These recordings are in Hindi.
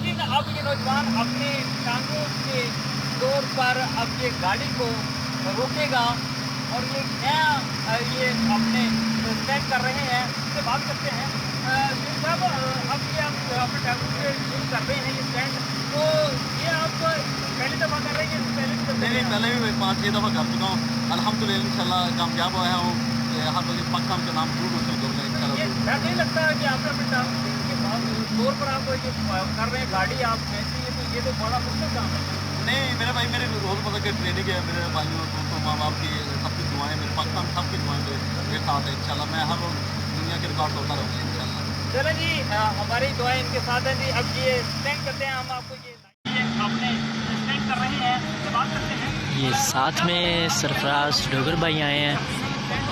नाज़रीन, अब ये नौजवान अपने टांगों के तौर पर अब ये गाड़ी को रोकेगा और ये नया ये अपने स्टैंड कर रहे हैं। इससे बात करते हैं साहब, अब ये आप अपने टांगों से शुरू कर रहे हैं ये स्टैंड, तो ये आप पहली दफ़ा कर रहे हैं? नहीं, पहले भी 5-6 दफ़ा कर चुका हूँ। अल्हम्दुलिल्लाह इंशाल्लाह कामयाब हुआ हूँ। हर वक्त पाकिस्तान का नाम जरूर रोशन करूँगा इंशाल्लाह। डर नहीं लगता कि आपने अपने टांगों के तौर पर आप ये कर रहे हैं, गाड़ी आप कैसी है, तो ये तो बड़ा मुश्किल काम है। नहीं मेरे भाई, मेरे रोज़मर्रा की ट्रेनिंग है, मेरे भाइयों दोस्तों माँ बाप की सबकी दुआएं, मेरे पाकिस्तान सबकी दुआएं मेरे साथ है इंशाल्लाह। मैं हर रोज़ दुनिया के रिकॉर्ड होता रहूँगा इंशाल्लाह। चलें जी, हमारी दुआएं इनके साथ हैं जी। अब ये स्टैंड करते हैं, हम आपको ये अपने स्टैंड कर रहे हैं, इससे बात करते हैं। ये साथ में सरफराज डोगर भाई आए हैं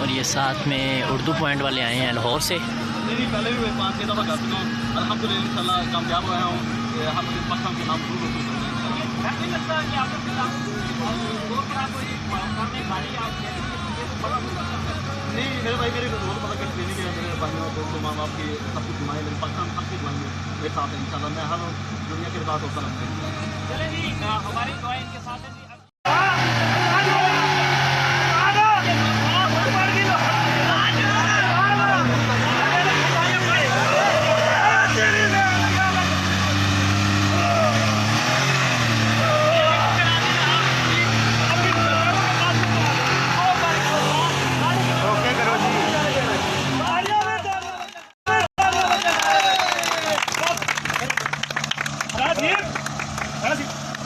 और ये साथ में उर्दू पॉइंट वाले आए हैं लाहौर से। नहीं, पहले भी 5-6 दफ़ा कर चुका हूँ। अल्हम्दुलिल्लाह इंशाल्लाह कामयाब हुआ हूँ। हर वक्त पाकिस्तान के नाम जरूर रोशन करूँगा इंशाल्लाह। डर नहीं लगता कि आपने अपने टांगों के तौर पर आपको ये करने गाड़ी आप कैसी है, तो ये तो बड़ा मुश्किल काम है। नहीं मेरे भाई, मेरी रोज़मर्रा की ट्रेनिंग है, मेरे भाइयों दोस्तों माँ बाप की सबकी दुआएं, मेरे पाकिस्तान सबकी दुआएं मेरे साथ है इंशाल्लाह। मैं हर रोज़ दुनिया के रिकॉर्ड होता रहूँगा इंशाल्लाह। चलें जी, हमारी दुआएं इनके साथ हैं जी।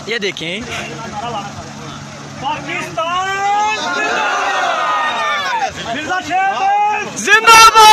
ये देखें, पाकिस्तान जिंदाबाद।